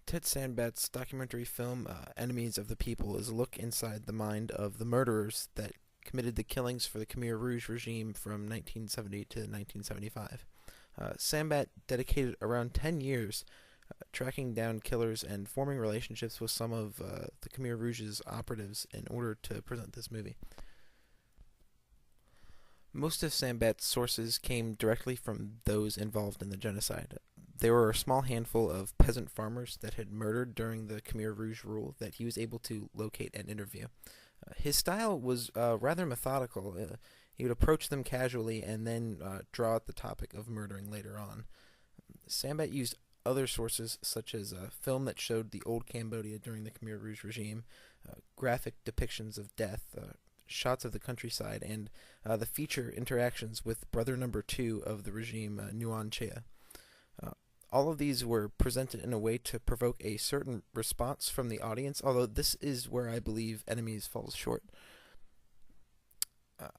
Thet Sambath's documentary film, Enemies of the People, is a look inside the mind of the murderers that committed the killings for the Khmer Rouge regime from 1970 to 1975. Sambath dedicated around 10 years tracking down killers and forming relationships with some of the Khmer Rouge's operatives in order to present this movie. Most of Sambath's sources came directly from those involved in the genocide. There were a small handful of peasant farmers that had murdered during the Khmer Rouge rule that he was able to locate and interview. His style was rather methodical. He would approach them casually and then draw out the topic of murdering later on. Sambath used other sources such as a film that showed the old Cambodia during the Khmer Rouge regime, graphic depictions of death, shots of the countryside, and the feature interactions with brother number two of the regime, Nguyen Chea. All of these were presented in a way to provoke a certain response from the audience, although this is where I believe Enemies falls short.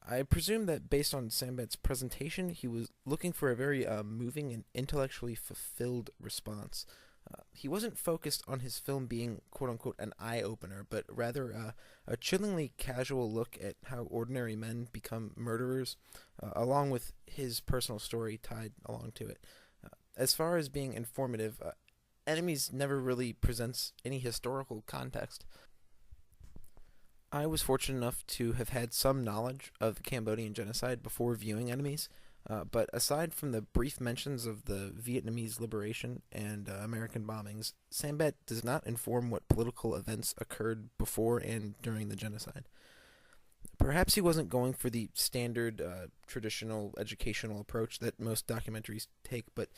I presume that based on Sambath's presentation, he was looking for a very moving and intellectually fulfilled response. He wasn't focused on his film being quote-unquote an eye-opener, but rather a chillingly casual look at how ordinary men become murderers, along with his personal story tied along to it. As far as being informative, Enemies never really presents any historical context. I was fortunate enough to have had some knowledge of the Cambodian Genocide before viewing Enemies, but aside from the brief mentions of the Vietnamese liberation and American bombings, Sambath does not inform what political events occurred before and during the genocide. Perhaps he wasn't going for the standard traditional educational approach that most documentaries take, but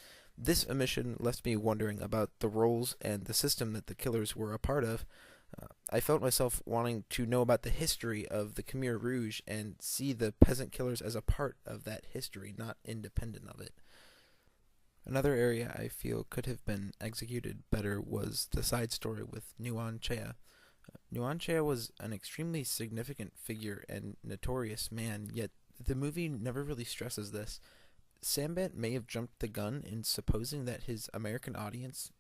this omission left me wondering about the roles and the system that the killers were a part of. I felt myself wanting to know about the history of the Khmer Rouge and see the peasant killers as a part of that history, not independent of it. Another area I feel could have been executed better was the side story with Nguyen Chea. Nguyen Chea was an extremely significant figure and notorious man, yet the movie never really stresses this. Sambath may have jumped the gun in supposing that his American audience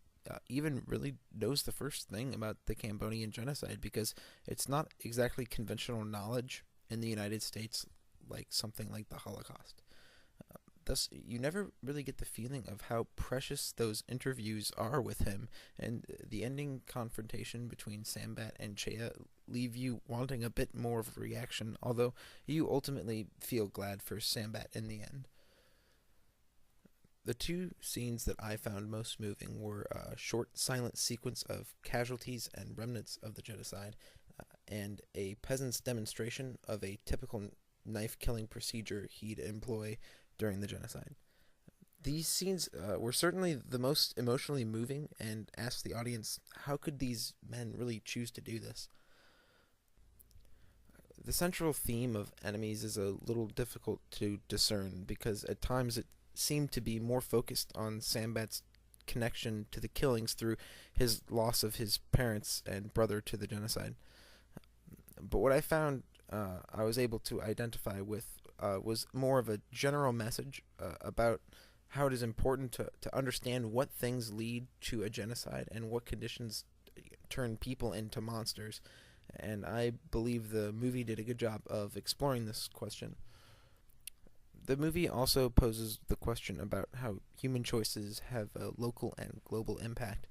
even really knows the first thing about the Cambodian genocide, because it's not exactly conventional knowledge in the United States like something like the Holocaust. Thus, you never really get the feeling of how precious those interviews are with him, and the ending confrontation between Sambath and Chea leave you wanting a bit more of a reaction, although you ultimately feel glad for Sambath in the end. The two scenes that I found most moving were a short silent sequence of casualties and remnants of the genocide, and a peasant's demonstration of a typical knife-killing procedure he'd employ during the genocide. These scenes were certainly the most emotionally moving and asked the audience, how could these men really choose to do this? The central theme of Enemies is a little difficult to discern because at times it seemed to be more focused on Sambath's connection to the killings through his loss of his parents and brother to the genocide. But what I found I was able to identify with was more of a general message about how it is important to understand what things lead to a genocide and what conditions turn people into monsters. And I believe the movie did a good job of exploring this question. The movie also poses the question about how human choices have a local and global impact.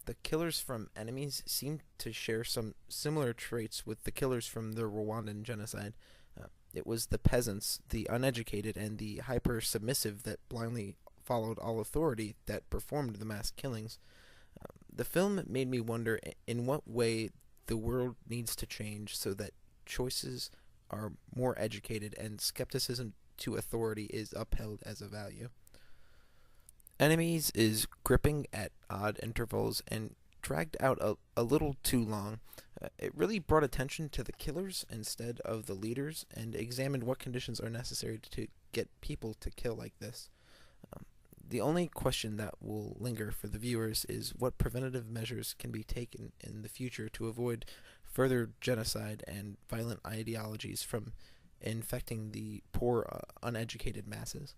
The killers from Enemies seem to share some similar traits with the killers from the Rwandan genocide. It was the peasants, the uneducated, and the hyper-submissive that blindly followed all authority that performed the mass killings. The film made me wonder in what way the world needs to change so that choices are more educated and skepticism to authority is upheld as a value. Enemies is gripping at odd intervals and dragged out a little too long. It really brought attention to the killers instead of the leaders and examined what conditions are necessary to get people to kill like this. The only question that will linger for the viewers is what preventative measures can be taken in the future to avoid further genocide and violent ideologies from infecting the poor, uneducated masses.